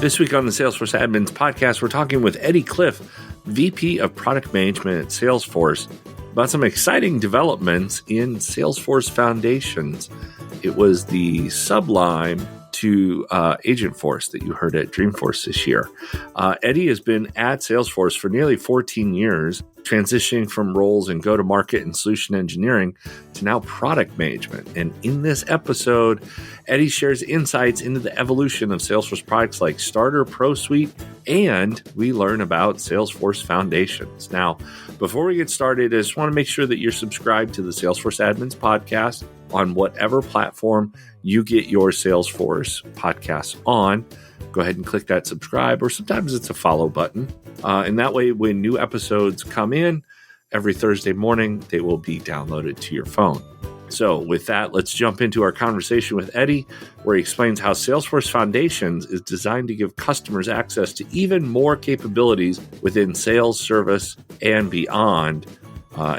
This week on the Salesforce Admins podcast, we're talking with Eddie Cliff, VP of Product Management at Salesforce, about some exciting developments in Salesforce Foundations. It was the sublime to Agentforce that you heard at Dreamforce this year. Eddie has been at Salesforce for nearly 14 years, transitioning from roles in go-to-market and solution engineering to now product management. And in this episode, Eddie shares insights into the evolution of Salesforce products like Starter, Pro Suite, and we learn about Salesforce Foundations. Now, before we get started, I just want to make sure that you're subscribed to the Salesforce Admins podcast on whatever platform you get your Salesforce podcasts on. Go ahead and click that subscribe, or sometimes it's a follow button. And that way, when new episodes come in every Thursday morning, they will be downloaded to your phone. So with that, let's jump into our conversation with Eddie, where he explains how Salesforce Foundations is designed to give customers access to even more capabilities within sales, service, and beyond,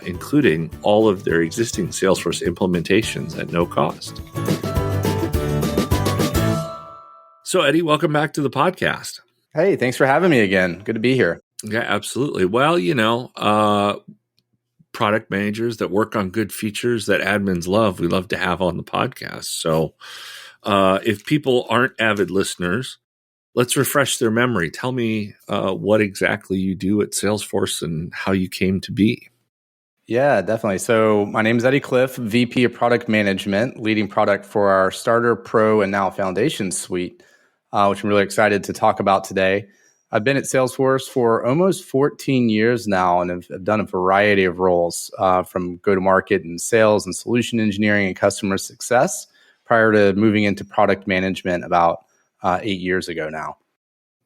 including all of their existing Salesforce implementations at no cost. So, Eddie, welcome back to the podcast. Hey, thanks for having me again. Good to be here. Yeah, absolutely. Well, product managers that work on good features that admins love, we love to have on the podcast. So if people aren't avid listeners, let's refresh their memory. Tell me what exactly you do at Salesforce and how you came to be. Yeah, definitely. So my name is Eddie Cliff, VP of Product Management, leading product for our Starter, Pro, and now Foundations suite, which I'm really excited to talk about today. I've been at Salesforce for almost 14 years now and have done a variety of roles from go-to-market and sales and solution engineering and customer success prior to moving into product management about 8 years ago now.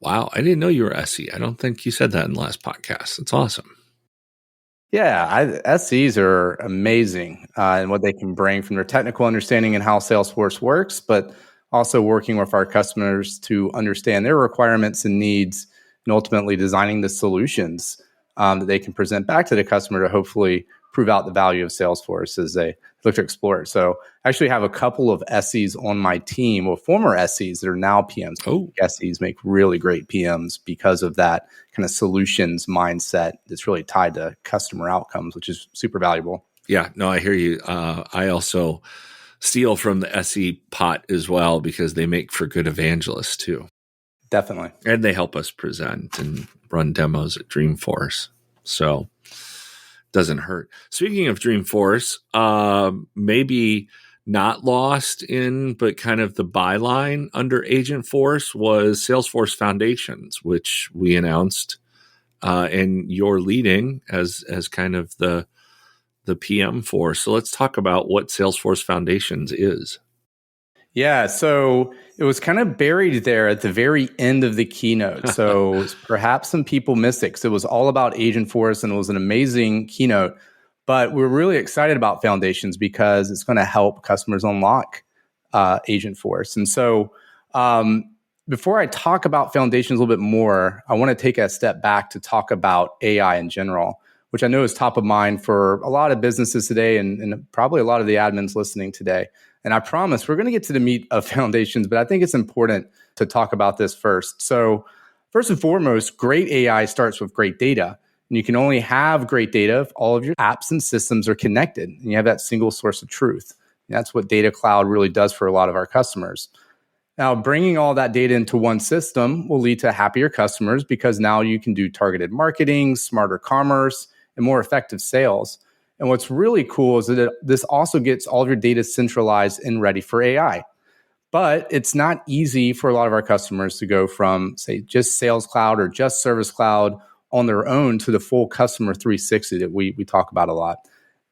Wow, I didn't know you were SE. I don't think you said that in the last podcast. That's awesome. Yeah, SEs are amazing in what they can bring from their technical understanding and how Salesforce works, but also working with our customers to understand their requirements and needs and ultimately designing the solutions that they can present back to the customer to hopefully prove out the value of Salesforce as they look to explore it. So I actually have a couple of SEs on my team, or former SEs that are now PMs. Oh. SEs make really great PMs because of that kind of solutions mindset that's really tied to customer outcomes, which is super valuable. Yeah, no, I hear you. I also steal from the SE pot as well because they make for good evangelists too. Definitely. And they help us present and run demos at Dreamforce. So doesn't hurt. Speaking of Dreamforce, maybe not lost in, but kind of the byline under Agentforce was Salesforce Foundations, which we announced, and you're leading as kind of the PM for. So let's talk about what Salesforce Foundations is. Yeah, so it was kind of buried there at the very end of the keynote. So perhaps some people missed it because it was all about Agentforce and it was an amazing keynote. But we're really excited about Foundations because it's going to help customers unlock Agentforce. And so before I talk about Foundations a little bit more, I want to take a step back to talk about AI in general, which I know is top of mind for a lot of businesses today and probably a lot of the admins listening today. And I promise we're going to get to the meat of Foundations, but I think it's important to talk about this first. So first and foremost, great AI starts with great data. And you can only have great data if all of your apps and systems are connected and you have that single source of truth. And that's what Data Cloud really does for a lot of our customers. Now, bringing all that data into one system will lead to happier customers because now you can do targeted marketing, smarter commerce, and more effective sales. And what's really cool is that this also gets all of your data centralized and ready for AI. But it's not easy for a lot of our customers to go from, say, just Sales Cloud or just Service Cloud on their own to the full customer 360 that we talk about a lot.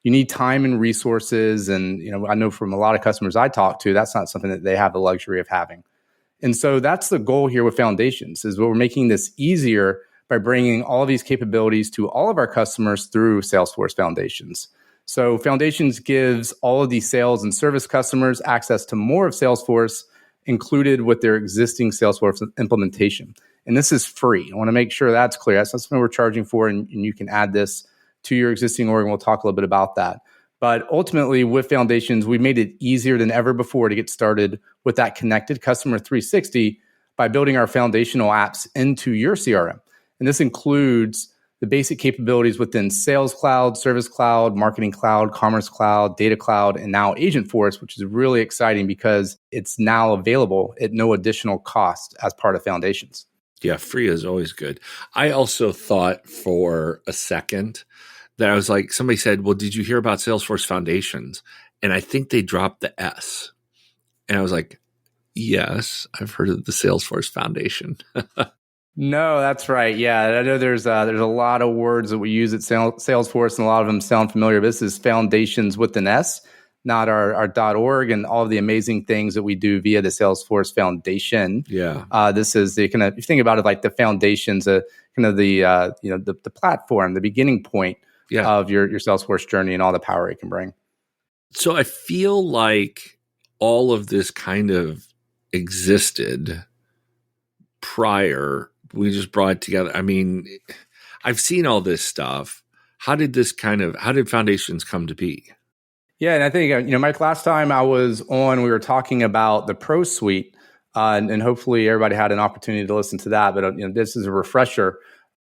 You need time and resources. And I know from a lot of customers I talk to, that's not something that they have the luxury of having. And so that's the goal here with Foundations, is we're making this easier by bringing all of these capabilities to all of our customers through Salesforce Foundations. So Foundations gives all of these sales and service customers access to more of Salesforce included with their existing Salesforce implementation. And this is free. I want to make sure that's clear. That's not something we're charging for, and you can add this to your existing org, and we'll talk a little bit about that. But ultimately, with Foundations, we've made it easier than ever before to get started with that connected customer 360 by building our foundational apps into your CRM. And this includes the basic capabilities within Sales Cloud, Service Cloud, Marketing Cloud, Commerce Cloud, Data Cloud, and now Agentforce, which is really exciting because it's now available at no additional cost as part of Foundations. Yeah, free is always good. I also thought for a second that I was like, somebody said, well, did you hear about Salesforce Foundations? And I think they dropped the S. And I was like, yes, I've heard of the Salesforce Foundation. No, that's right. Yeah, I know there's a lot of words that we use at Salesforce, and a lot of them sound familiar. This is Foundations with an S, not our .org, and all of the amazing things that we do via the Salesforce Foundation. Yeah. This is the kind of, if you think about it, like the foundations, kind of the the platform, the beginning point of your Salesforce journey and all the power it can bring. So I feel like all of this kind of existed prior. We just brought it together. I mean, I've seen all this stuff. How did Foundations come to be? Yeah, and I think, Mike, last time I was on, we were talking about the Pro Suite, and hopefully everybody had an opportunity to listen to that. But this is a refresher,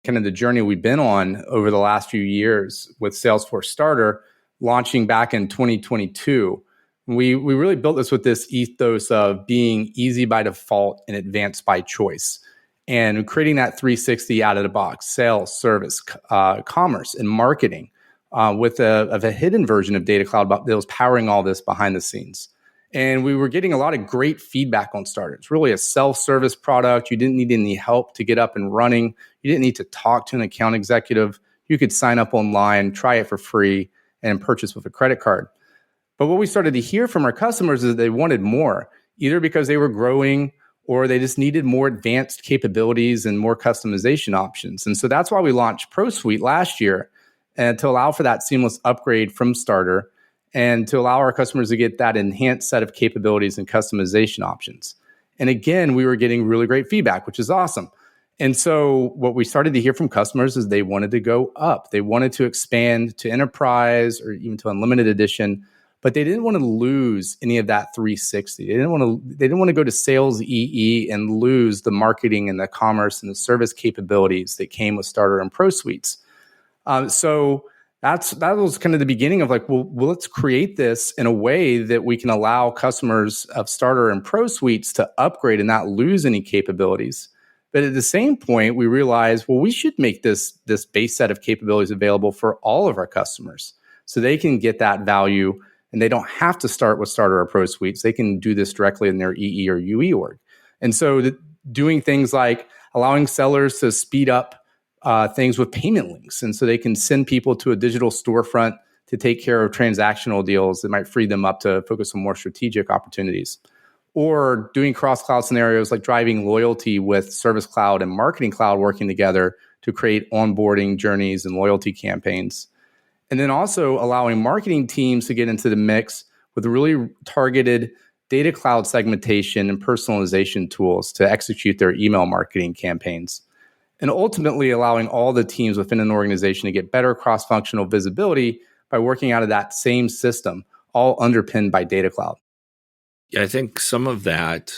kind of the journey we've been on over the last few years with Salesforce Starter, launching back in 2022. We really built this with this ethos of being easy by default and advanced by choice, and creating that 360 out of the box: sales, service, commerce, and marketing, with a hidden version of Data Cloud that was powering all this behind the scenes. And we were getting a lot of great feedback on Starter. It's really a self-service product. You didn't need any help to get up and running. You didn't need to talk to an account executive. You could sign up online, try it for free, and purchase with a credit card. But what we started to hear from our customers is they wanted more, either because they were growing or they just needed more advanced capabilities and more customization options. And so that's why we launched Pro Suite last year, and to allow for that seamless upgrade from Starter and to allow our customers to get that enhanced set of capabilities and customization options. And again, we were getting really great feedback, which is awesome. And so what we started to hear from customers is they wanted to go up. They wanted to expand to enterprise or even to unlimited edition, but they didn't want to lose any of that 360. They didn't want to go to sales EE and lose the marketing and the commerce and the service capabilities that came with Starter and Pro Suites. So that was kind of the beginning of like, well, let's create this in a way that we can allow customers of Starter and Pro Suites to upgrade and not lose any capabilities. But at the same point, we realized, well, we should make this base set of capabilities available for all of our customers so they can get that value. And they don't have to start with Starter or Pro Suites. They can do this directly in their EE or UE org. And so doing things like allowing sellers to speed up things with payment links. And so they can send people to a digital storefront to take care of transactional deals that might free them up to focus on more strategic opportunities. Or doing cross-cloud scenarios like driving loyalty with Service Cloud and Marketing Cloud working together to create onboarding journeys and loyalty campaigns. And then also allowing marketing teams to get into the mix with really targeted Data Cloud segmentation and personalization tools to execute their email marketing campaigns. And ultimately allowing all the teams within an organization to get better cross-functional visibility by working out of that same system, all underpinned by Data Cloud. Yeah, I think some of that,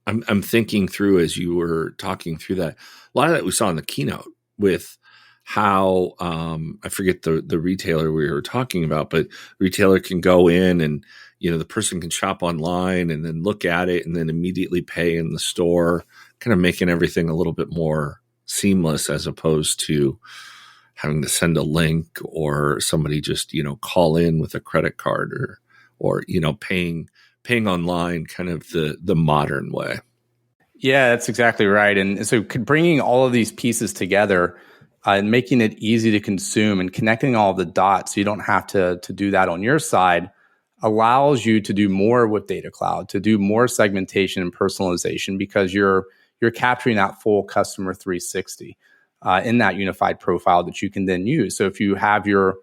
I'm thinking through as you were talking through that, a lot of that we saw in the keynote with how, I forget the retailer we were talking about, but retailer can go in and, the person can shop online and then look at it and then immediately pay in the store, kind of making everything a little bit more seamless as opposed to having to send a link or somebody just, call in with a credit card or paying online kind of the modern way. Yeah, that's exactly right. And so bringing all of these pieces together and making it easy to consume and connecting all the dots so you don't have to do that on your side allows you to do more with Data Cloud, to do more segmentation and personalization because you're capturing that full customer 360 in that unified profile that you can then use. So if you have your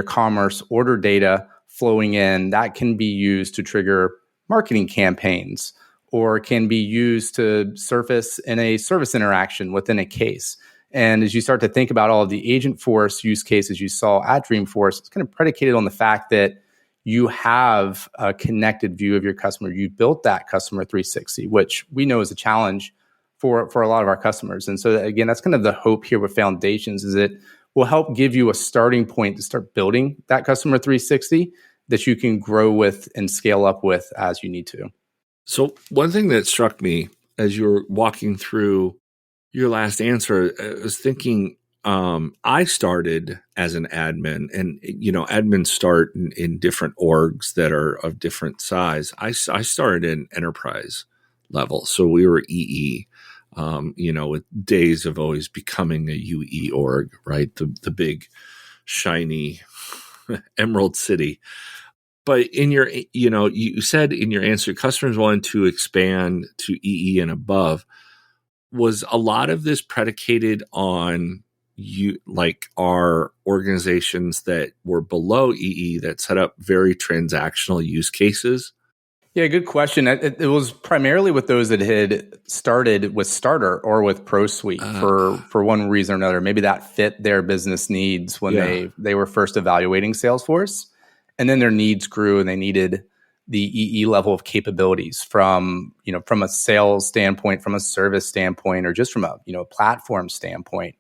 commerce order data flowing in, that can be used to trigger marketing campaigns or can be used to surface in a service interaction within a case. And as you start to think about all of the Agentforce use cases you saw at Dreamforce, it's kind of predicated on the fact that you have a connected view of your customer. You built that customer 360, which we know is a challenge for a lot of our customers. And so again, that's kind of the hope here with Foundations, is it will help give you a starting point to start building that customer 360 that you can grow with and scale up with as you need to. So one thing that struck me as you were walking through your last answer, I was thinking, I started as an admin, and admins start in different orgs that are of different size. I started in enterprise level, so we were EE. With days of always becoming a UE org, right? The big shiny Emerald City. But you said in your answer, customers wanted to expand to EE and above. Was a lot of this predicated on our organizations that were below EE that set up very transactional use cases? Yeah, good question. It was primarily with those that had started with Starter or with Pro Suite for one reason or another. Maybe that fit their business needs when they were first evaluating Salesforce, and then their needs grew and they needed the EE level of capabilities from a sales standpoint, from a service standpoint, or just from a platform standpoint.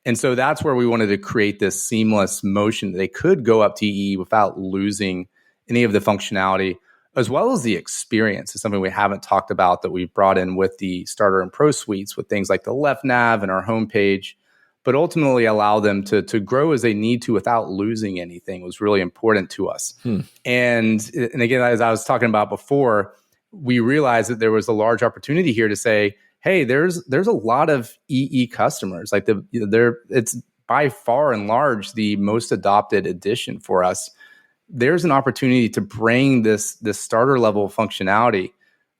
And so that's where we wanted to create this seamless motion that they could go up to EE without losing any of the functionality, as well as the experience. Is something we haven't talked about that we've brought in with the Starter and Pro Suites, with things like the left nav and our homepage, but ultimately allow them to grow as they need to without losing anything was really important to us. And again, as I was talking about before, we realized that there was a large opportunity here to say, hey, there's a lot of EE customers. Like it's by far and large the most adopted edition for us. There's an opportunity to bring this starter level functionality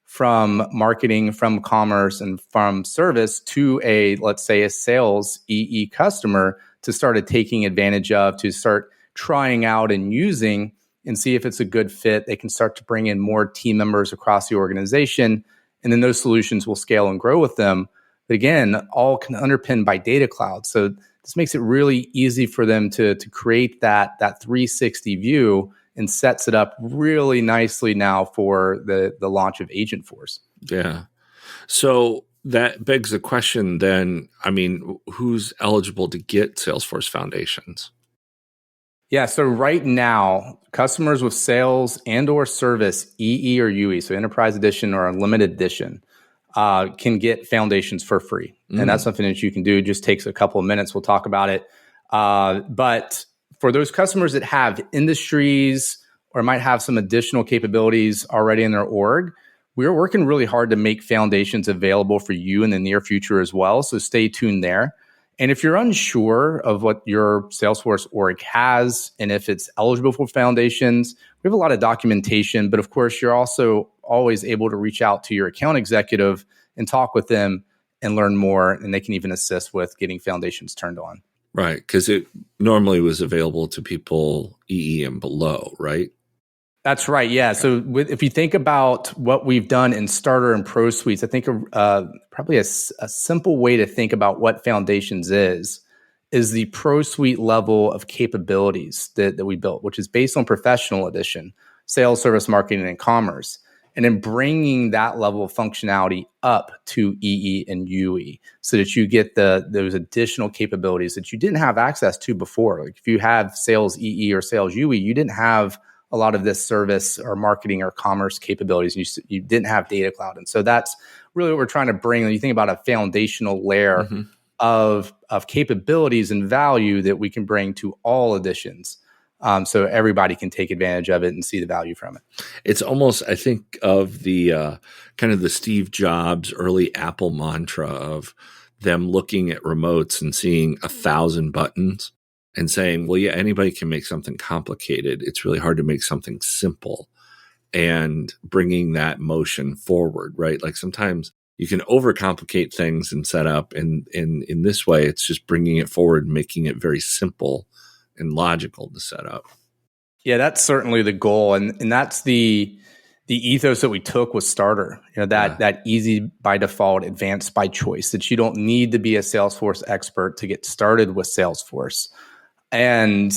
from marketing, from commerce, and from service to let's say a sales EE customer to start taking advantage of, to start trying out and using and see if it's a good fit. They can start to bring in more team members across the organization, and then those solutions will scale and grow with them. But again, all can underpinned by Data Cloud. So this makes it really easy for them to create that 360 view, and sets it up really nicely now for the launch of Agentforce. Yeah. So that begs the question then, who's eligible to get Salesforce Foundations? Yeah, so right now, customers with sales and or service, EE or UE, so Enterprise Edition or Unlimited Edition, can get Foundations for free. And that's something that you can do. It just takes a couple of minutes. We'll talk about it. But for those customers that have industries or might have some additional capabilities already in their org, we're working really hard to make Foundations available for you in the near future as well. So stay tuned there. And if you're unsure of what your Salesforce org has and if it's eligible for Foundations, we have a lot of documentation. But of course, you're also always able to reach out to your account executive and talk with them and learn more. And they can even assist with getting Foundations turned on. Right, because it normally was available to people EE and below, right? That's right. Yeah. So if you think about what we've done in Starter and Pro Suites, I think probably a simple way to think about what Foundations is the Pro Suite level of capabilities that we built, which is based on Professional Edition, sales, service, marketing, and commerce, and then bringing that level of functionality up to EE and UE so that you get those additional capabilities that you didn't have access to before. Like if you have sales EE or sales UE, you didn't have a lot of this service or marketing or commerce capabilities. You didn't have Data Cloud. And so that's really what we're trying to bring. When you think about a foundational layer of capabilities and value that we can bring to all editions, so everybody can take advantage of it and see the value from it. It's almost, I think, of the kind of the Steve Jobs early Apple mantra of them looking at remotes and seeing 1,000 buttons and saying, well, yeah, anybody can make something complicated. It's really hard to make something simple, and bringing that motion forward, right? Like sometimes you can overcomplicate things and set up. And in this way, it's just bringing it forward, making it very simple and logical to set up. Yeah, that's certainly the goal. And that's the ethos that we took with Starter, that easy by default, advanced by choice, that you don't need to be a Salesforce expert to get started with Salesforce. And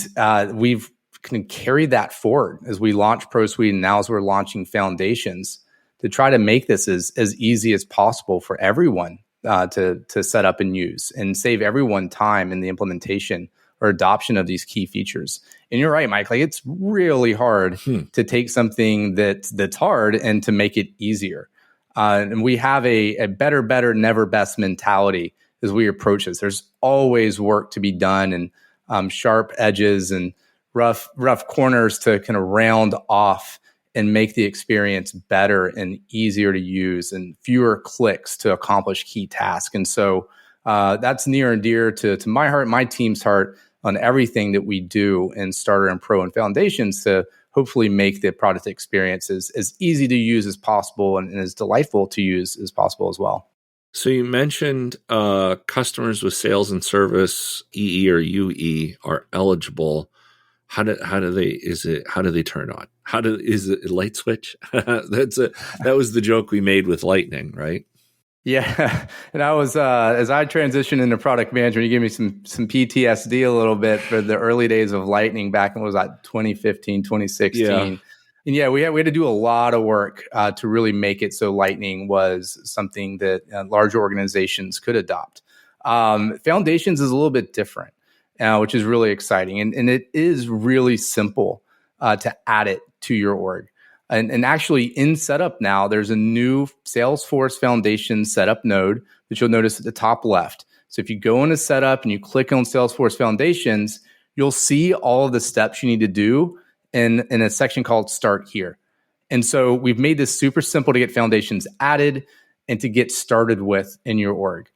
we've can carry that forward as we launch Pro Suite, and now as we're launching Foundations, to try to make this as easy as possible for everyone to set up and use, and save everyone time in the implementation or adoption of these key features. And you're right, Mike. Like, it's really hard to take something that's hard and to make it easier. And we have a better, never best mentality as we approach this. There's always work to be done, and sharp edges and rough corners to kind of round off and make the experience better and easier to use, and fewer clicks to accomplish key tasks. And so that's near and dear to my heart, my team's heart, on everything that we do in Starter and Pro and Foundations, to hopefully make the product experience as easy to use as possible and as delightful to use as possible as well. So you mentioned customers with sales and service EE or UE are eligible. How do they turn on? Is it a light switch? That was the joke we made with Lightning, right? Yeah, and I was as I transitioned into product management, you gave me some PTSD a little bit for the early days of Lightning back in, what was that, 2015, 2016. Yeah. And yeah, we had to do a lot of work to really make it so Lightning was something that larger organizations could adopt. Foundations is a little bit different, which is really exciting, and it is really simple to add it to your org. And actually, in setup now, there's a new Salesforce Foundations setup node that you'll notice at the top left. So if you go into setup and you click on Salesforce Foundations, you'll see all of the steps you need to do in a section called Start Here. And so we've made this super simple to get Foundations added and to get started with in your org.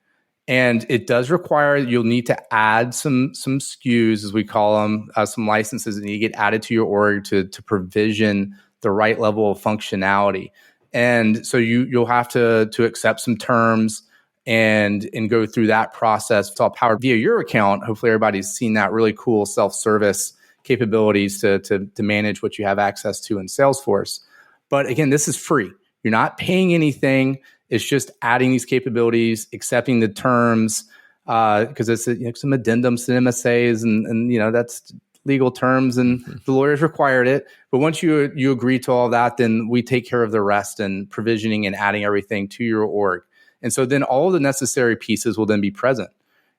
And it does require, you'll need to add some SKUs, as we call them, some licenses that need to get added to your org to provision the right level of functionality. And so you'll have to accept some terms and go through that process. It's all powered via your account. Hopefully everybody's seen that really cool self-service capabilities to manage what you have access to in Salesforce. But again, this is free. You're not paying anything. It's just adding these capabilities, accepting the terms, because it's some addendums to MSAs, and that's legal terms, and the lawyers required it. But once you agree to all that, then we take care of the rest and provisioning and adding everything to your org. And so then all of the necessary pieces will then be present,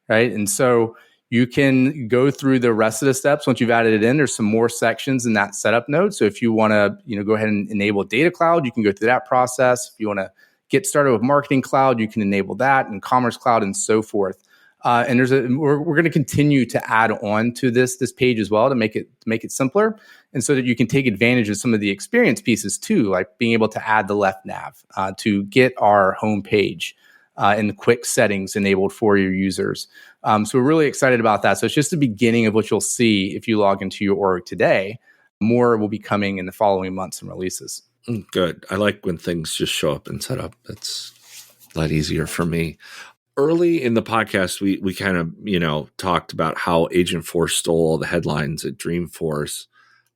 right? And so you can go through the rest of the steps. Once you've added it in, there's some more sections in that setup node. So if you want to go ahead and enable Data Cloud, you can go through that process. If you want to get started with Marketing Cloud, you can enable that, and Commerce Cloud, and so forth. And we're going to continue to add on to this page as well to make it simpler, and so that you can take advantage of some of the experience pieces too, like being able to add the left nav to get our homepage and the quick settings enabled for your users. So we're really excited about that. So it's just the beginning of what you'll see if you log into your org today. More will be coming in the following months and releases. Good. I like when things just show up and set up. That's a lot easier for me. Early in the podcast, we kind of, talked about how Agentforce stole all the headlines at Dreamforce.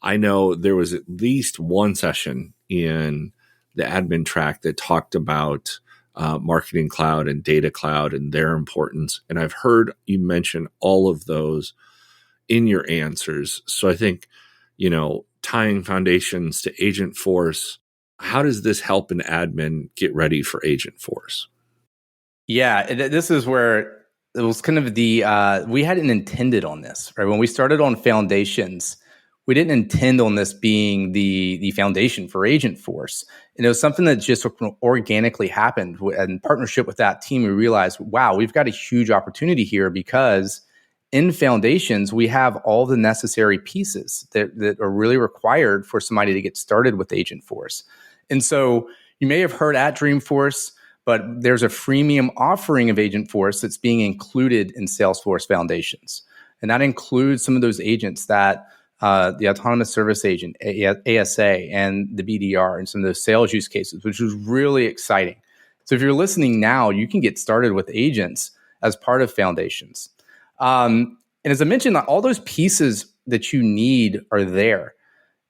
I know there was at least one session in the admin track that talked about Marketing Cloud and Data Cloud and their importance. And I've heard you mention all of those in your answers. So I think, tying Foundations to Agentforce, how does this help an admin get ready for Agentforce? Yeah, this is where it was kind of we hadn't intended on this, right? When we started on Foundations, we didn't intend on this being the foundation for Agentforce. And it was something that just organically happened. In partnership with that team, we realized, wow, we've got a huge opportunity here, because in Foundations, we have all the necessary pieces that are really required for somebody to get started with Agentforce. And so you may have heard at Dreamforce, but there's a freemium offering of Agentforce that's being included in Salesforce Foundations. And that includes some of those agents that the Autonomous Service Agent, ASA, and the BDR, and some of those sales use cases, which was really exciting. So if you're listening now, you can get started with agents as part of Foundations. And as I mentioned, all those pieces that you need are there.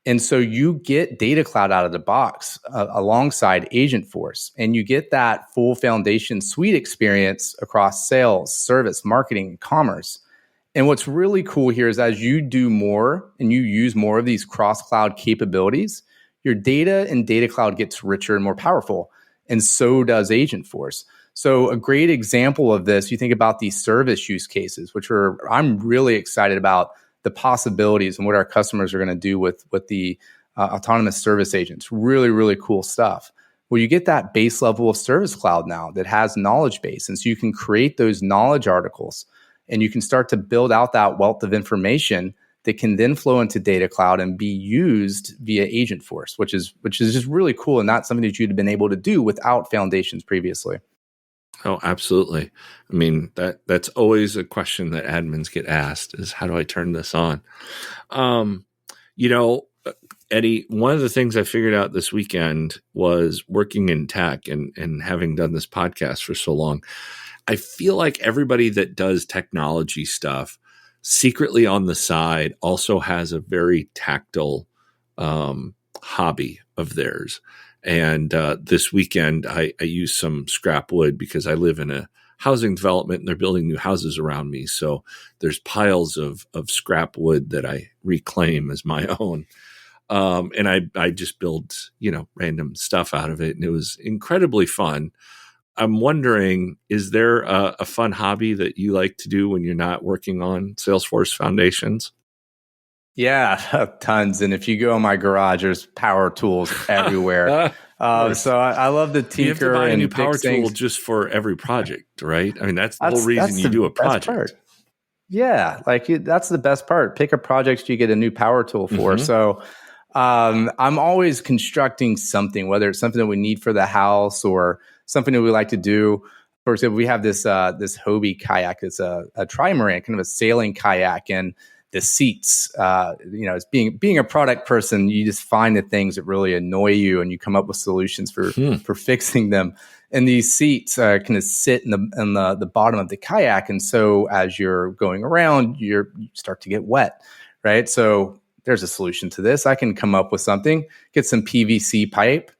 And so you get Data Cloud out of the box alongside Agentforce, and you get that full Foundation suite experience across sales, service, marketing, and commerce. And what's really cool here is as you do more and you use more of these cross-cloud capabilities, your data in Data Cloud gets richer and more powerful, and so does Agentforce. So a great example of this, you think about these service use cases, I'm really excited about the possibilities and what our customers are going to do with the autonomous service agents. Really, really cool stuff. Well, you get that base level of Service Cloud now that has knowledge base. And so you can create those knowledge articles and you can start to build out that wealth of information that can then flow into Data Cloud and be used via Agentforce, which is just really cool and not something that you'd have been able to do without Foundations previously. Oh, absolutely. I mean, that's always a question that admins get asked is how do I turn this on? You know, Eddie, one of the things I figured out this weekend was working in tech and having done this podcast for so long. I feel like everybody that does technology stuff secretly on the side also has a very tactile hobby of theirs. And this weekend, I used some scrap wood because I live in a housing development and they're building new houses around me. So there's piles of scrap wood that I reclaim as my own. And I just build, random stuff out of it. And it was incredibly fun. I'm wondering, is there a fun hobby that you like to do when you're not working on Salesforce Foundations? Yeah, tons. And if you go in my garage, there's power tools everywhere. So I love to tinker. You have to buy a new power tool things. just for every project, right? I mean, that's the whole reason you do a project. Part. Yeah, that's the best part. Pick a project you get a new power tool for. Mm-hmm. So I'm always constructing something, whether it's something that we need for the house or something that we like to do. For example, we have this Hobie kayak. It's a trimaran, kind of a sailing kayak, and the seats, as being a product person, you just find the things that really annoy you, and you come up with solutions for fixing them. And these seats kind of sit in the bottom of the kayak, and so as you're going around, you start to get wet, right? So there's a solution to this. I can come up with something, get some PVC pipe,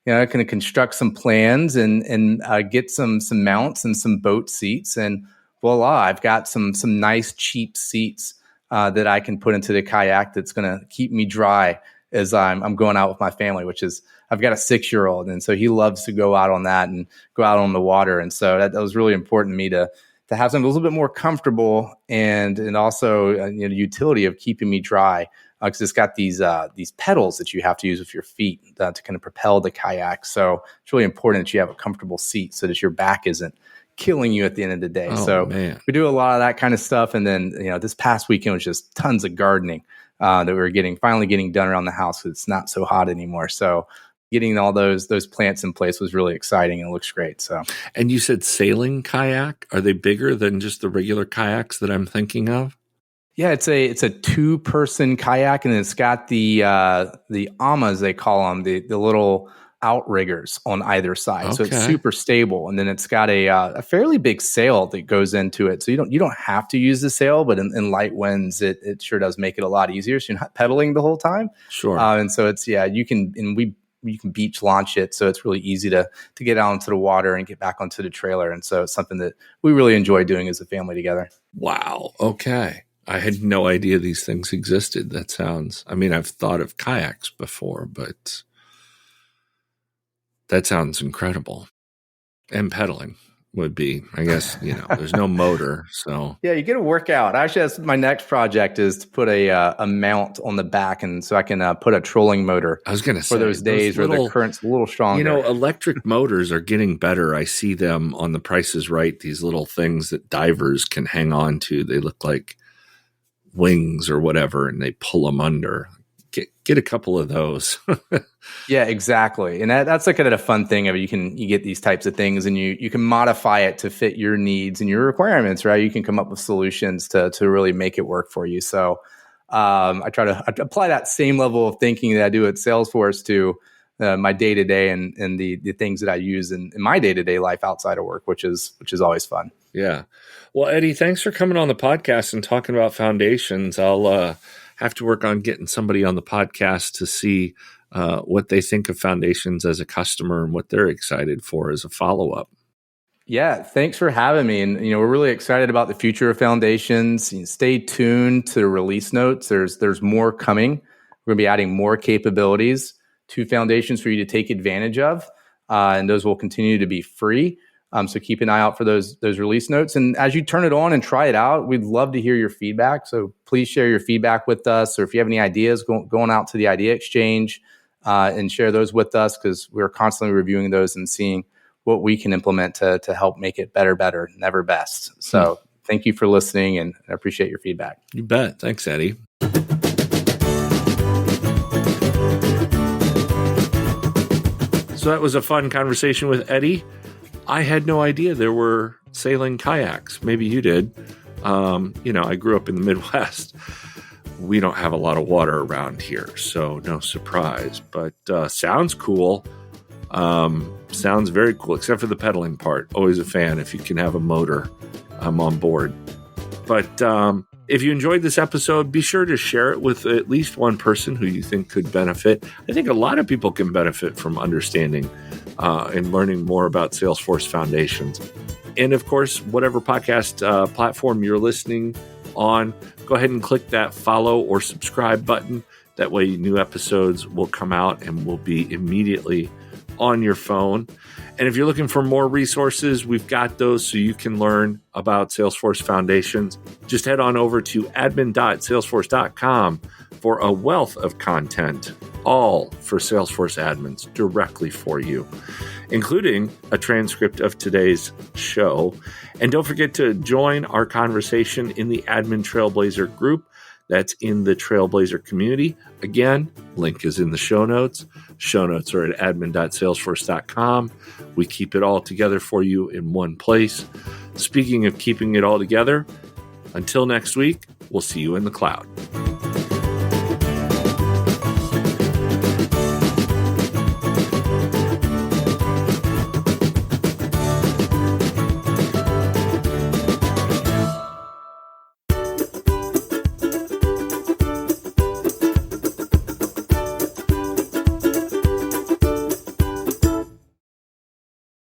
I can construct some plans and get some mounts and some boat seats, and voila, I've got some nice cheap seats that I can put into the kayak that's going to keep me dry as I'm going out with my family, which is I've got a 6-year-old, and so he loves to go out on that and go out on the water, and so that was really important to me to have something a little bit more comfortable and also the utility of keeping me dry. Because it's got these pedals that you have to use with your feet to kind of propel the kayak. So it's really important that you have a comfortable seat so that your back isn't killing you at the end of the day. We do a lot of that kind of stuff. And then, this past weekend was just tons of gardening that we were finally getting done around the house because it's not so hot anymore. So getting all those plants in place was really exciting and it looks great. So, and you said sailing kayak. Are they bigger than just the regular kayaks that I'm thinking of? Yeah, it's a 2-person kayak, and it's got the amas, they call them, the little outriggers on either side. Okay. So it's super stable, and then it's got a fairly big sail that goes into it. So you don't have to use the sail, but in light winds, it sure does make it a lot easier. So you're not pedaling the whole time. Sure. And so it's you can beach launch it, so it's really easy to get out into the water and get back onto the trailer. And so it's something that we really enjoy doing as a family together. Wow. Okay. I had no idea these things existed. I've thought of kayaks before, but that sounds incredible. And pedaling would be, I guess, there's no motor. So yeah, you get a workout. Actually, that's my next project is to put a mount on the back, and so I can put a trolling motor. I was going to say for those days where the current's a little stronger. Electric motors are getting better. I see them on The Price is Right. These little things that divers can hang on to. They look like wings or whatever, and they pull them under. Get a couple of those. Yeah, exactly. And that's like kind of a fun thing of it. You get these types of things and you can modify it to fit your needs and your requirements, right? You can come up with solutions to really make it work for you. So I try to apply that same level of thinking that I do at Salesforce to my day-to-day and the things that I use in my day-to-day life outside of work, which is always fun. Yeah. Well, Eddie, thanks for coming on the podcast and talking about Foundations. I'll have to work on getting somebody on the podcast to see what they think of Foundations as a customer and what they're excited for as a follow-up. Yeah, thanks for having me. And we're really excited about the future of Foundations. Stay tuned to the release notes. There's more coming. We're going to be adding more capabilities to Foundations for you to take advantage of, and those will continue to be free. So keep an eye out for those release notes. And as you turn it on and try it out, we'd love to hear your feedback. So please share your feedback with us, or if you have any ideas, going out to the Idea Exchange and share those with us, because we're constantly reviewing those and seeing what we can implement to help make it better, never best. So thank you for listening, and I appreciate your feedback. You bet. Thanks, Eddie. So that was a fun conversation with Eddie. I had no idea there were sailing kayaks. Maybe you did. I grew up in the Midwest. We don't have a lot of water around here, so no surprise. But sounds cool. Sounds very cool, except for the pedaling part. Always a fan if you can have a motor. I'm on board. But if you enjoyed this episode, be sure to share it with at least one person who you think could benefit. I think a lot of people can benefit from understanding and learning more about Salesforce Foundations. And of course, whatever podcast platform you're listening on, go ahead and click that follow or subscribe button. That way new episodes will come out and will be immediately on your phone. And if you're looking for more resources, we've got those so you can learn about Salesforce Foundations. Just head on over to admin.salesforce.com for a wealth of content, all for Salesforce admins directly for you, including a transcript of today's show. And don't forget to join our conversation in the Admin Trailblazer group. That's in the Trailblazer community. Again, link is in the show notes. Show notes are at admin.salesforce.com. We keep it all together for you in one place. Speaking of keeping it all together, until next week, we'll see you in the cloud.